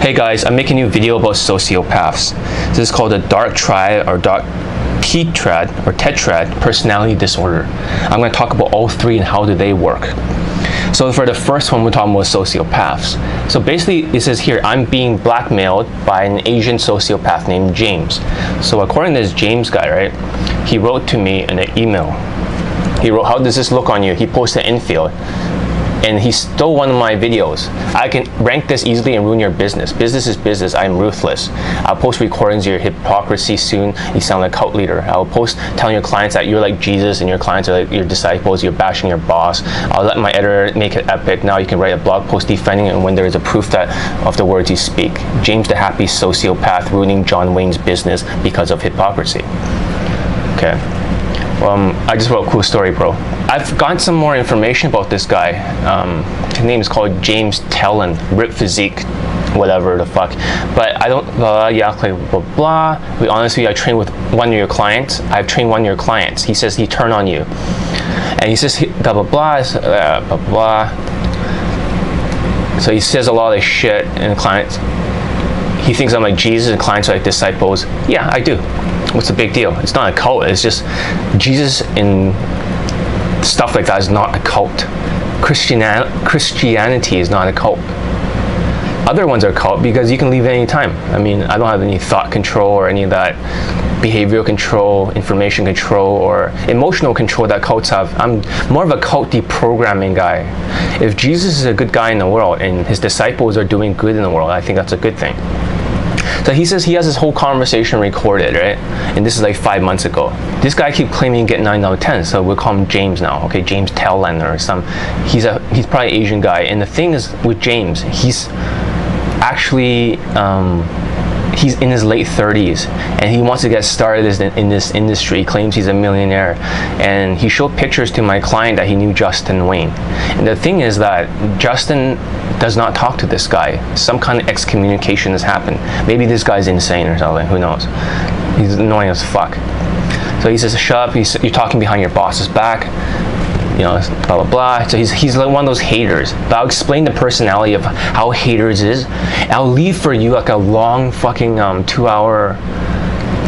Hey guys, I'm making a new video about sociopaths. This is called the dark triad or dark tetrad personality disorder. I'm going to talk about all three and how do they work. So for the first one, we're talking about sociopaths. So basically, it says here, I'm being blackmailed by an Asian sociopath named James. So according to this James guy, right, he wrote to me in an email. He wrote, how does this look on you? He posted infield. And he stole one of my videos. I can rank this easily and ruin your business. Business is business. I'm ruthless. I'll post recordings of your hypocrisy soon. You sound like a cult leader. I'll post telling your clients that you're like Jesus and your clients are like your disciples. You're bashing your boss. I'll let my editor make it epic. Now you can write a blog post defending it when there is a proof that of the words you speak. James the happy sociopath ruining John Wayne's business because of hypocrisy. Okay. I just wrote a cool story, bro. I've gotten some more information about this guy. His name is called James Tellen, ripped physique, whatever the fuck. But I don't, yeah, blah, blah. We honestly, I trained with one of your clients. I've trained one of your clients. He says he turned on you. And he says, blah, blah, blah, blah, blah. So he says a lot of shit, and the clients, he thinks I'm like Jesus and clients are like disciples. Yeah, I do. What's the big deal? It's not a cult. It's just Jesus and stuff like that is not a cult. Christianity is not a cult. Other ones are cult because you can leave at any time. I mean, I don't have any thought control or any of that behavioral control, information control, or emotional control that cults have. I'm more of a cult deprogramming guy. If Jesus is a good guy in the world and his disciples are doing good in the world, I think that's a good thing. So he says he has this whole conversation recorded, right? And this is like 5 months ago. This guy keeps claiming to get 9 out of 10, so we'll call him James now, okay? James Tellen or some. He's probably an Asian guy. And the thing is with James, he's actually he's in his late 30s and he wants to get started in this industry. He claims he's a millionaire, and he showed pictures to my client that he knew Justin Wayne. And the thing is that Justin does not talk to this guy. Some kind of excommunication has happened. Maybe this guy's insane or something, who knows. He's annoying as fuck. So he says, shut up, you're talking behind your boss's back, you know, blah, blah, blah. So he's like one of those haters. But I'll explain the personality of how haters is. I'll leave for you like a long fucking 2-hour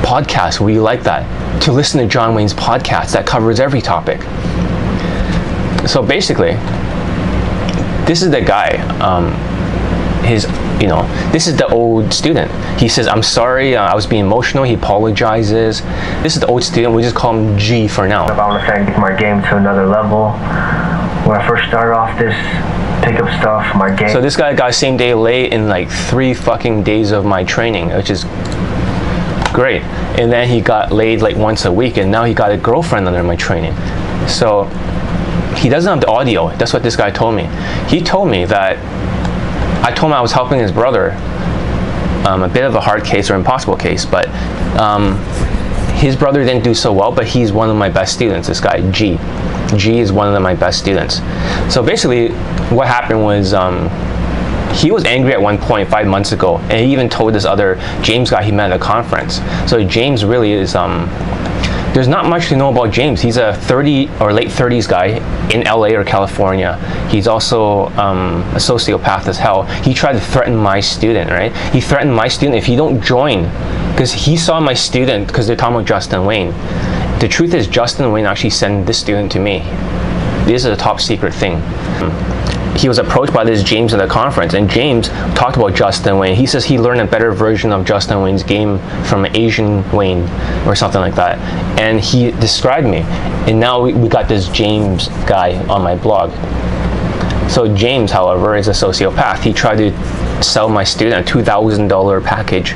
podcast where you like that, to listen to John Wayne's podcast that covers every topic. So basically, this is the guy, this is the old student. He says, I'm sorry, I was being emotional. He apologizes. This is the old student. We just call him G for now. I want to say I get my game to another level. When I first started off this pickup stuff, my game. So this guy got same day late in like 3 fucking days of my training, which is great. And then he got laid like once a week, and now he got a girlfriend under my training. So he doesn't have the audio. That's what this guy told me. He told me that I told him I was helping his brother, a bit of a hard case or impossible case, but his brother didn't do so well, but he's one of my best students, this guy, G. G is one of my best students. So basically, what happened was he was angry at one point 5 months ago, and he even told this other James guy he met at a conference. So James really is, there's not much to know about James. He's a 30 or late 30s guy in LA or California. He's also a sociopath as hell. He tried to threaten my student, right? He threatened my student if you don't join, because he saw my student, because they're talking about Justin Wayne. The truth is Justin Wayne actually sent this student to me. This is a top secret thing. He was approached by this James at the conference, and James talked about Justin Wayne. He says he learned a better version of Justin Wayne's game from Asian Wayne or something like that. And he described me. And now we got this James guy on my blog. So James, however, is a sociopath. He tried to sell my student a $2,000 package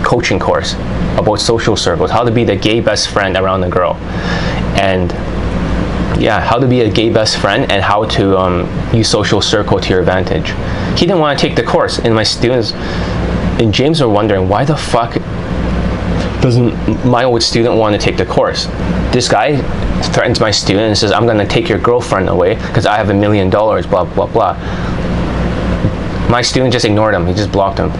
coaching course about social circles, how to be the gay best friend around the girl. And yeah, how to be a gay best friend and how to use social circle to your advantage. He didn't want to take the course, and my students and James are wondering, why the fuck doesn't my old student want to take the course? This guy threatens my student and says, I'm going to take your girlfriend away because I have $1 million, blah, blah, blah. My student just ignored him. He just blocked him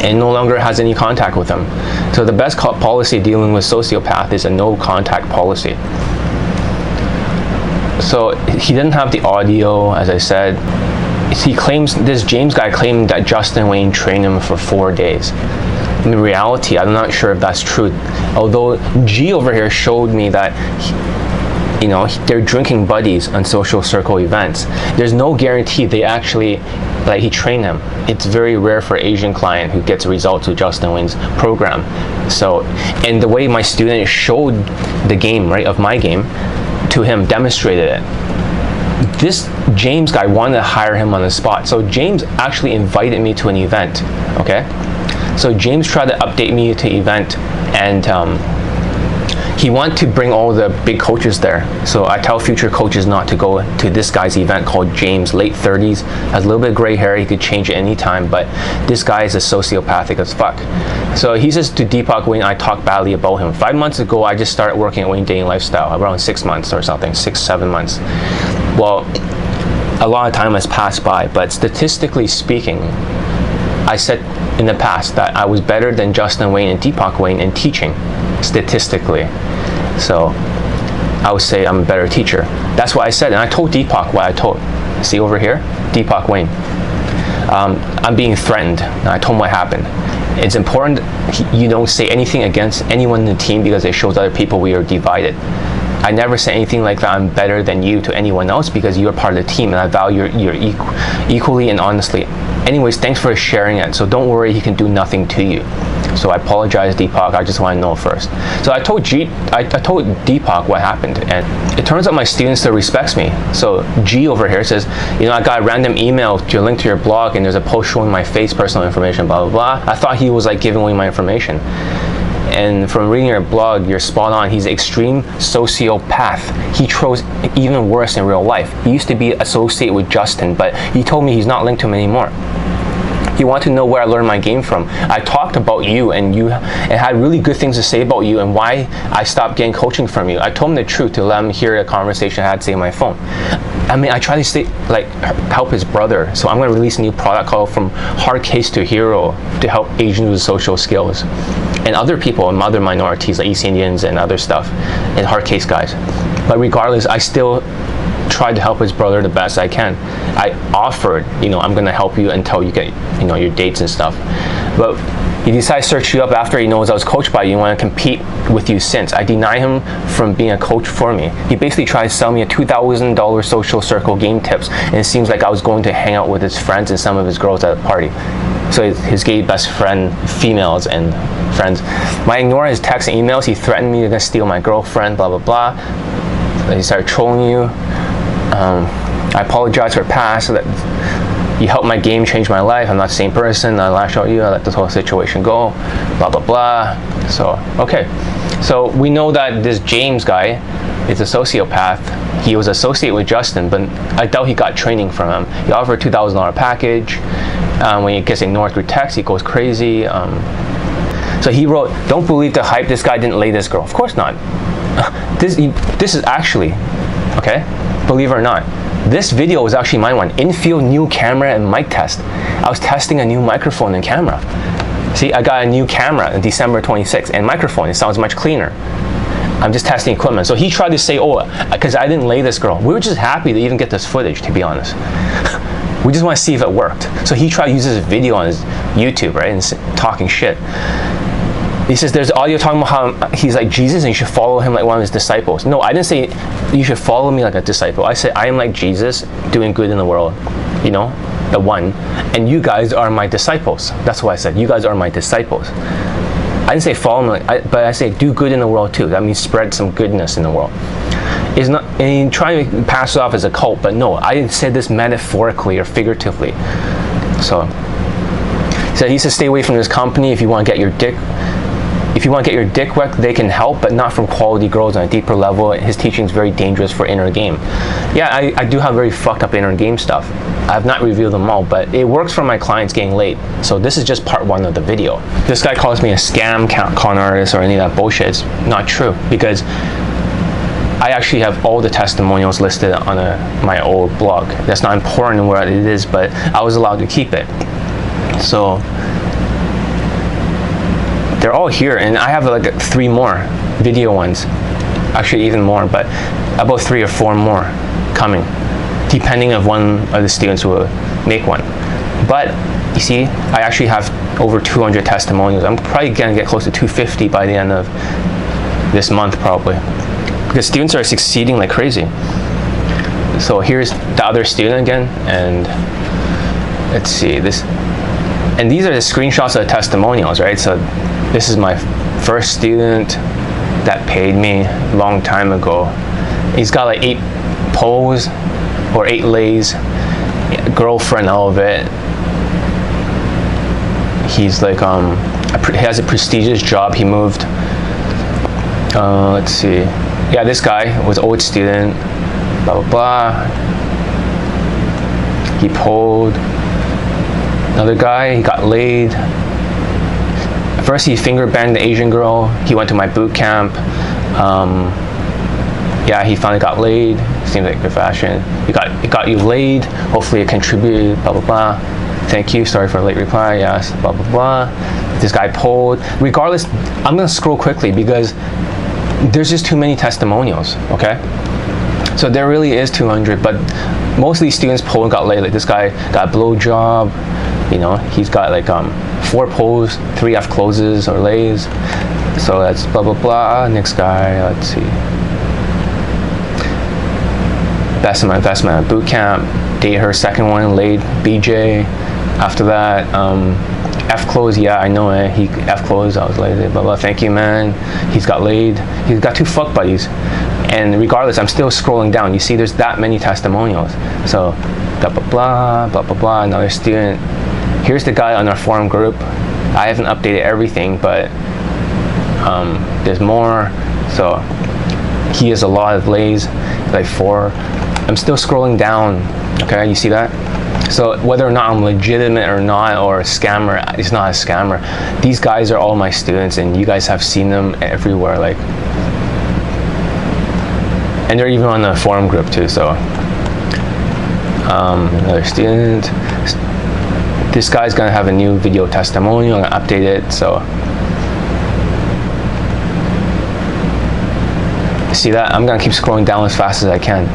and no longer has any contact with him. So the best policy dealing with sociopath is a no contact policy. So he didn't have the audio, as I said. he claims, this James guy claimed that Justin Wayne trained him for 4 days. In reality, I'm not sure if that's true. Although G over here showed me that they're drinking buddies on social circle events. There's no guarantee they actually, like, he trained him. It's very rare for Asian client who gets results with Justin Wayne's program. So, and the way my student showed the game, right, of my game to him, demonstrated it. This James guy wanted to hire him on the spot. So James actually invited me to an event, okay? So James tried to update me to event, and he wanted to bring all the big coaches there. So I tell future coaches not to go to this guy's event called James, late 30s, has a little bit of gray hair, he could change it anytime, but this guy is a sociopathic as fuck. So he says to Deepak Wayne, I talk badly about him. 5 months ago, I just started working at Wayne Dating Lifestyle, around 6 months or something, 6-7 months. Well, a lot of time has passed by, but statistically speaking, I said in the past that I was better than Justin Wayne and Deepak Wayne in teaching, statistically. So I would say I'm a better teacher. That's what I said, and I told Deepak what I told. See over here, Deepak Wayne. I'm being threatened. And I told him what happened. It's important you don't say anything against anyone in the team because it shows other people we are divided. I never say anything like that I'm better than you to anyone else because you're part of the team and I value your equally and honestly. Anyways, thanks for sharing it. So don't worry, he can do nothing to you. So I apologize, Deepak. I just want to know first. So I told Deepak what happened, and it turns out my student still respects me. So G over here says, I got a random email to link to your blog, and there's a post showing my face, personal information, blah blah blah. I thought he was like giving away my information. And from reading your blog, you're spot on. He's an extreme sociopath. He throws even worse in real life. He used to be associated with Justin, but he told me he's not linked to him anymore. He wanted to know where I learned my game from. I talked about you and had really good things to say about you and why I stopped getting coaching from you. I told him the truth to let him hear the conversation I had to say on my phone. I mean, I try to help his brother. So I'm going to release a new product called From Hard Case to Hero to help Asians with social skills. And other people and other minorities like East Indians and other stuff, and hard case guys. But regardless, I still tried to help his brother the best I can. I offered, I'm gonna help you until you get, your dates and stuff. But he decided to search you up after he knows I was coached by you and want to compete with you since. I deny him from being a coach for me. He basically tried to sell me a $2,000 social circle game tips, and it seems like I was going to hang out with his friends and some of his girls at a party. So his gay best friend, females and friends. When I ignore his texts and emails, he threatened me to steal my girlfriend, blah, blah, blah. He started trolling you. I apologize for past, so that you helped my game change my life. I'm not the same person. I lash out at you. I let this whole situation go, blah, blah, blah. So, okay. So we know that this James guy is a sociopath. He was associated with Justin, but I doubt he got training from him. He offered a $2,000 package. When he gets ignored through text, he goes crazy. So he wrote, don't believe the hype, this guy didn't lay this girl. Of course not. This is actually, okay, believe it or not, this video was actually my one. Infield new camera and mic test. I was testing a new microphone and camera. See, I got a new camera on December 26th and microphone. It sounds much cleaner. I'm just testing equipment. So he tried to say, because I didn't lay this girl. We were just happy to even get this footage, to be honest. We just want to see if it worked. So he tried to use this video on his YouTube, right, and talking shit. He says there's audio talking about how he's like Jesus and you should follow him like one of his disciples. No, I didn't say you should follow me like a disciple. I said I am like Jesus, doing good in the world, the one, and you guys are my disciples. That's what I said. You guys are my disciples. I didn't say follow me, but I say do good in the world too. That means spread some goodness in the world. It's not, and trying to pass it off as a cult, but no, I said this metaphorically or figuratively. So he said stay away from this company if you want to get your dick. If you want to get your dick wet, they can help, but not from quality girls on a deeper level. His teaching is very dangerous for inner game. Yeah, I do have very fucked up inner game stuff. I have not revealed them all, but it works for my clients getting laid. So this is just part one of the video. This guy calls me a scam con artist or any of that bullshit. It's not true, because I actually have all the testimonials listed on my old blog. That's not important what it is, but I was allowed to keep it. So they're all here, and I have like 3 more video ones, actually even more, but about 3 or 4 more coming. depending of one of the students will make one. But you see, I actually have over 200 testimonials. I'm probably gonna get close to 250 by the end of this month probably, because students are succeeding like crazy. So here's the other student again, and let's see this. And these are the screenshots of the testimonials, right? So this is my first student that paid me a long time ago. He's got like 8 pulls or 8 lays, girlfriend, all of it. He's like, he has a prestigious job. He moved, let's see. Yeah, this guy was an old student, blah, blah, blah. He pulled. Another guy, he got laid. First he finger banged the Asian girl. He went to my boot camp. Yeah, he finally got laid. Seems like good fashion. It got you laid. Hopefully it contributed, blah, blah, blah. Thank you, sorry for a late reply, yes, blah, blah, blah. This guy pulled. Regardless, I'm gonna scroll quickly because there's just too many testimonials, okay? So there really is 200, but most of these students pulled and got laid. Like this guy got a blowjob, you know, he's got like 4 pulls, 3 F closes or lays. So that's blah, blah, blah. Next guy, let's see. Best of my investment at boot camp. Date her, second one, laid, BJ. After that, F close, yeah, I know it. He F close, I was lazy, blah, blah. Thank you, man. He's got laid. He's got 2 fuck buddies. And regardless, I'm still scrolling down. You see, there's that many testimonials. So, blah, blah, blah, blah, blah, blah. Another student. Here's the guy on our forum group. I haven't updated everything, but there's more. So, he has a lot of lays, like 4. I'm still scrolling down. Okay, you see that? So whether or not I'm legitimate or not, or a scammer, it's not a scammer. These guys are all my students, and you guys have seen them everywhere. Like, and they're even on the forum group too. So another student. This guy's gonna have a new video testimonial. I'm gonna update it. So see that? I'm gonna keep scrolling down as fast as I can.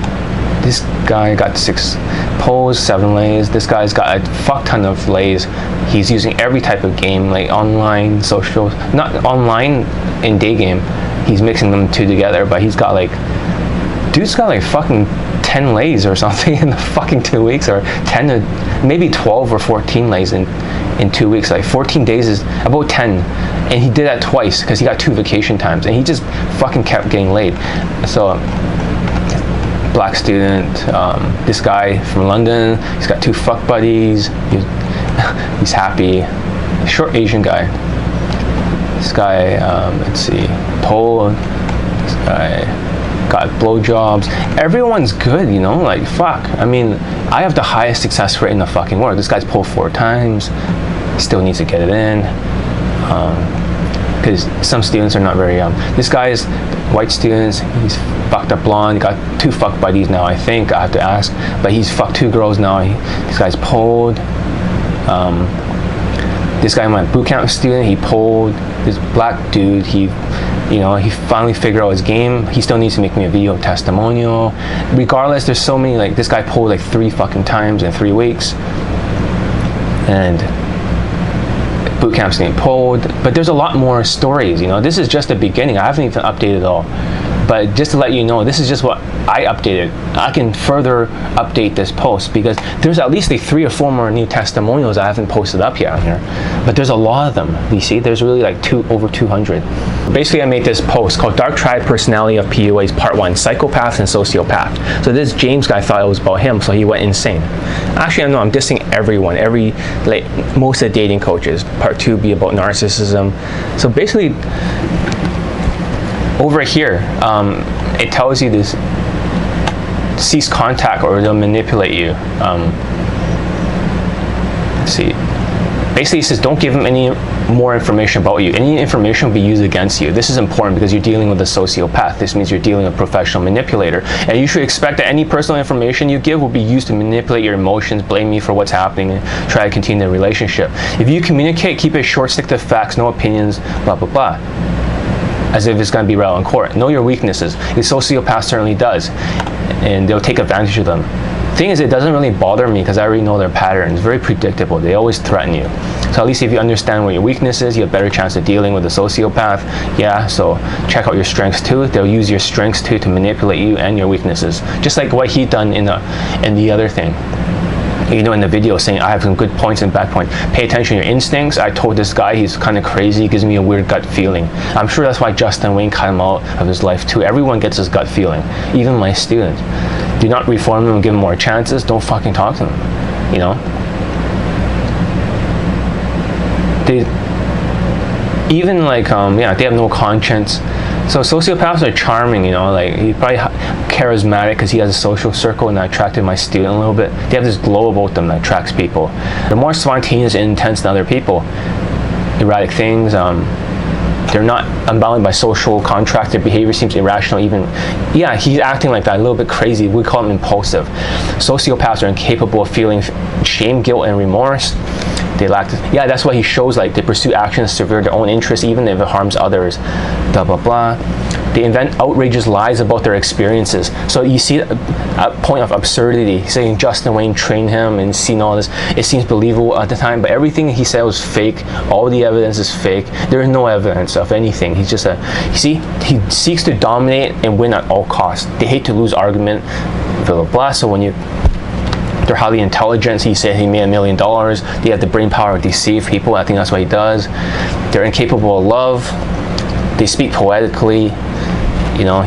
This guy got 6 pulls, 7 lays. This guy's got a fuck ton of lays. He's using every type of game, like online, social, not online in day game. He's mixing them 2 together, but he's got like, dude's got like fucking 10 lays or something in the fucking 2 weeks, or 10 to maybe 12 or 14 lays in 2 weeks. Like 14 days is about 10. And he did that twice because he got 2 vacation times, and he just fucking kept getting laid. So, black student, this guy from London, he's got 2 fuck buddies, he's happy. Short Asian guy. This guy, let's see, Pole, this guy got blowjobs. Everyone's good, you know, like fuck. I mean, I have the highest success rate in the fucking world. This guy's pulled 4 times, still needs to get it in. Because some students are not very this guy is white students, he's fucked up blonde, he got 2 fuck buddies now, I think, I have to ask, but he's fucked 2 girls now. This guy's pulled. This guy, my boot camp student, he pulled. This black dude, he finally figured out his game. He still needs to make me a video testimonial. Regardless, there's so many, like this guy pulled like 3 fucking times in 3 weeks. And boot camp's getting pulled, but there's a lot more stories, you know. This is just the beginning. I haven't even updated it all, but just to let you know, this is just what I updated. I can further update this post because there's at least like 3 or 4 more new testimonials I haven't posted up yet on here, but there's a lot of them. You see, there's really like over 200. Basically, I made this post called Dark Triad Personality of PUAs Part 1, Psychopath and Sociopath. So this James guy thought it was about him, so he went insane. Actually, I know I'm dissing everyone, like most of the dating coaches. Part 2 be about narcissism. So basically, over here, it tells you this: cease contact or they'll manipulate you. Let's see. Basically, it says don't give them any more information about you. Any information will be used against you. This is important because you're dealing with a sociopath. This means you're dealing with a professional manipulator. And you should expect that any personal information you give will be used to manipulate your emotions, blame you for what's happening, and try to continue the relationship. If you communicate, keep it short, stick to facts, no opinions, blah, blah, blah. As if it's going to be relevant in court. Know your weaknesses. The sociopath certainly does. And they'll take advantage of them. Thing is, it doesn't really bother me because I already know their patterns. Very predictable. They always threaten you. So at least if you understand what your weakness is, you have a better chance of dealing with a sociopath. Yeah, so check out your strengths too. They'll use your strengths too to manipulate you and your weaknesses. Just like what he done in the other thing. You know, in the video saying I have some good points and bad points. Pay attention to your instincts. I told this guy he's kind of crazy. He gives me a weird gut feeling. I'm sure that's why Justin Wayne cut him out of his life too. Everyone gets his gut feeling, even my students. Do not reform them and give them more chances. Don't fucking talk to them. You know. They even like yeah, they have no conscience. So sociopaths are charming, you know, like he's probably charismatic because he has a social circle, and that attracted my student a little bit. They have this glow about them that attracts people. They're more spontaneous and intense than other people. Erratic things, they're not unbounded by social contract. Their behavior seems irrational even. Yeah, he's acting like that, a little bit crazy. We call him impulsive. Sociopaths are incapable of feeling shame, guilt, and remorse. They lack yeah, that's why he shows, like, they pursue actions to severe their own interests even if it harms others, blah blah blah. They invent outrageous lies about their experiences. So you see a point of absurdity, saying Justin Wayne trained him and seen all this. It seems believable at the time, but everything he said was fake. All the evidence is fake. There is no evidence of anything. He's just you see, he seeks to dominate and win at all costs. They hate to lose argument, blah blah blah. So when they're highly intelligent. He said he made $1 million. They have the brain power to deceive people. I think that's what he does. They're incapable of love. They speak poetically. You know,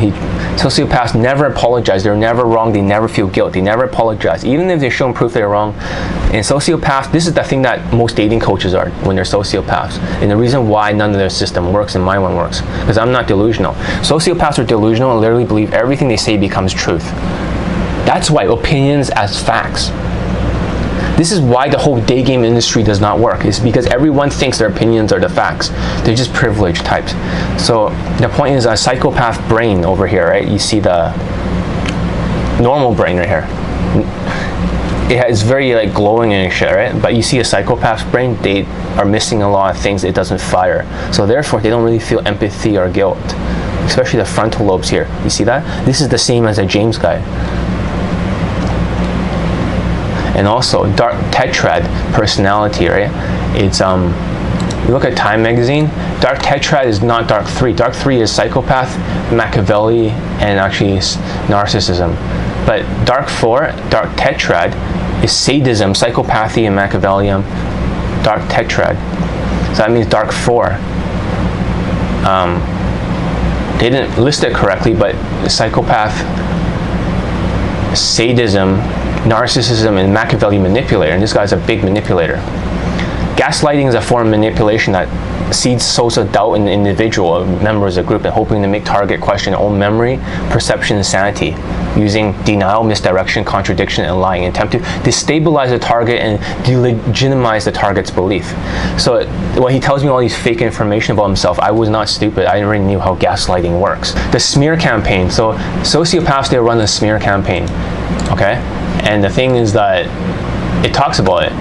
sociopaths never apologize. They're never wrong. They never feel guilt. They never apologize, even if they're shown proof they're wrong. And sociopaths, this is the thing that most dating coaches are when they're sociopaths. And the reason why none of their system works and my one works, because I'm not delusional. Sociopaths are delusional and literally believe everything they say becomes truth. That's why opinions as facts. This is why the whole day game industry does not work. It's because everyone thinks their opinions are the facts. They're just privileged types. So the point is a psychopath brain over here, right? You see the normal brain right here. It's very like glowing and shit, right? But you see a psychopath's brain, they are missing a lot of things. It doesn't fire. So therefore, they don't really feel empathy or guilt, especially the frontal lobes here. You see that? This is the same as a James guy. And also dark tetrad personality, right? It's you look at Time magazine, dark tetrad is not dark 3. Dark 3 is psychopath, Machiavelli, and actually narcissism. But dark 4, dark tetrad, is sadism, psychopathy, and Machiavellian. Dark tetrad. So that means dark 4. They didn't list it correctly, but psychopath, sadism, narcissism, and Machiavelli manipulator, and this guy's a big manipulator. Gaslighting is a form of manipulation that sows a doubt in the individual, members of a group, and hoping to make target question their own memory, perception, and sanity, using denial, misdirection, contradiction, and lying, in attempt to destabilize the target and delegitimize the target's belief. So when he tells me all these fake information about himself, I was not stupid. I already knew how gaslighting works. The smear campaign. So sociopaths, they run a smear campaign, okay? And the thing is that it talks about it.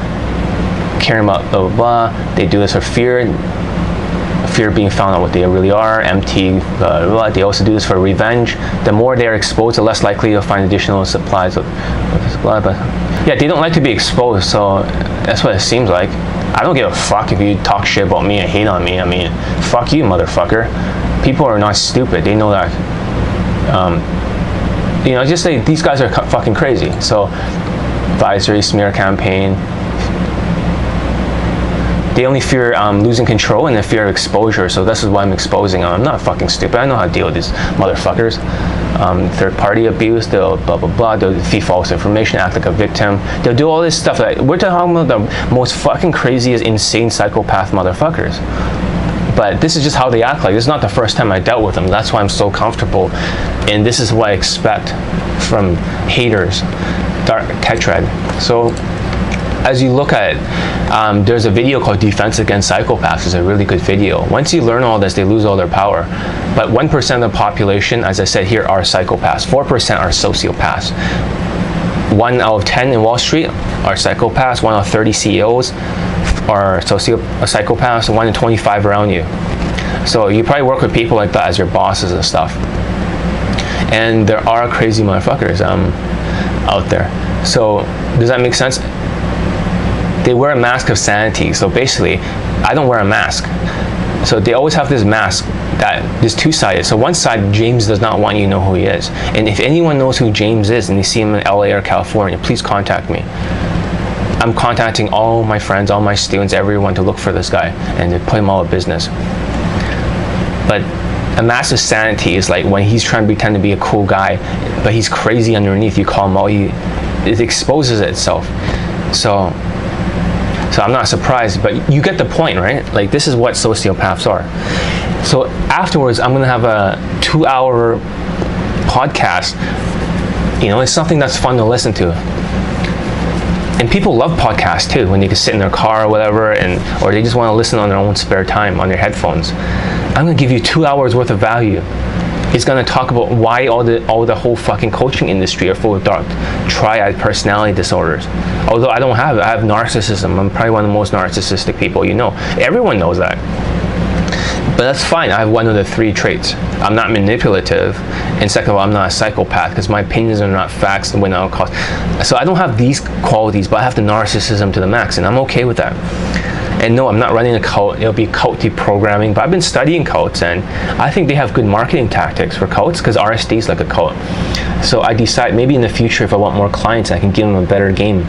Caring about blah, blah, blah. They do this for fear of being found out what they really are, empty, blah, blah, blah. They also do this for revenge. The more they're exposed, the less likely you'll find additional supplies of blah, blah. Yeah, they don't like to be exposed, so that's what it seems like. I don't give a fuck if you talk shit about me and hate on me. I mean, fuck you, motherfucker. People are not stupid. They know that. You know, just say these guys are fucking crazy. So, advisory, smear campaign. They only fear losing control and the fear of exposure. So this is why I'm exposing them. I'm not fucking stupid. I know how to deal with these motherfuckers. Third party abuse, they'll blah blah blah, they'll feed false information, act like a victim. They'll do all this stuff. Like, we're talking about the most fucking craziest, insane psychopath motherfuckers. But this is just how they act like. This is not the first time I dealt with them. That's why I'm so comfortable. And this is what I expect from haters. Dark tetrad. So as you look at it, there's a video called Defense Against Psychopaths. It's a really good video. Once you learn all this, they lose all their power. But 1% of the population, as I said here, are psychopaths. 4% are sociopaths. 1 out of 10 in Wall Street are psychopaths. 1 out of 30 CEOs are psychopaths. 1 in 25 around you. So you probably work with people like that as your bosses and stuff. And there are crazy motherfuckers. out there. So does that make sense? They wear a mask of sanity. So basically, I don't wear a mask. So they always have this mask that is two-sided. So one side, James does not want you to know who he is. And if anyone knows who James is and they see him in LA or California, please contact me. I'm contacting all my friends, all my students, everyone to look for this guy and to put him out of business. But a mask of sanity is like when he's trying to pretend to be a cool guy, but he's crazy underneath. You call him out, it exposes itself. So I'm not surprised, but you get the point, right? Like, this is what sociopaths are. So afterwards, I'm gonna have a 2-hour podcast. You know, it's something that's fun to listen to. And people love podcasts too, when they can sit in their car or whatever, or they just want to listen on their own spare time on their headphones. I'm gonna give you 2 hours worth of value. He's gonna talk about why all the whole fucking coaching industry are full of dark triad personality disorders. Although I don't have it, I have narcissism. I'm probably one of the most narcissistic people you know. Everyone knows that. But that's fine. I have one of the 3 traits. I'm not manipulative, and second of all, I'm not a psychopath because my opinions are not facts and without cost. So I don't have these qualities, but I have the narcissism to the max, and I'm okay with that. And no, I'm not running a cult. It'll be cult deprogramming, but I've been studying cults, and I think they have good marketing tactics for cults because RSD is like a cult. So I decide maybe in the future, if I want more clients, I can give them a better game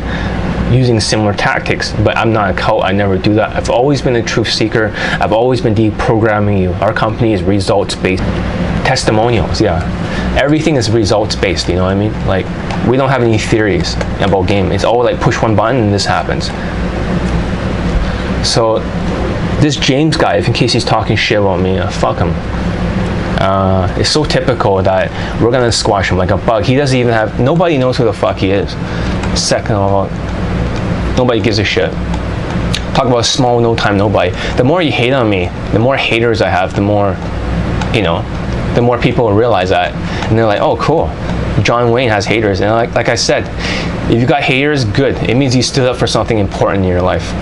using similar tactics. But I'm not a cult. I never do that. I've always been a truth seeker. I've always been deprogramming you. Our company is results-based. Testimonials, yeah. Everything is results-based, you know what I mean? Like, we don't have any theories about game. It's all like push one button and this happens. So this James guy, if in case he's talking shit about me, fuck him. It's so typical that we're gonna squash him like a bug. He doesn't even have, nobody knows who the fuck he is. Second of all, nobody gives a shit. Talk about small, no time, nobody. The more you hate on me, the more haters I have, the more, you know, the more people will realize that. And they're like, oh, cool. John Wayne has haters. And like I said, if you got haters, good. It means you stood up for something important in your life.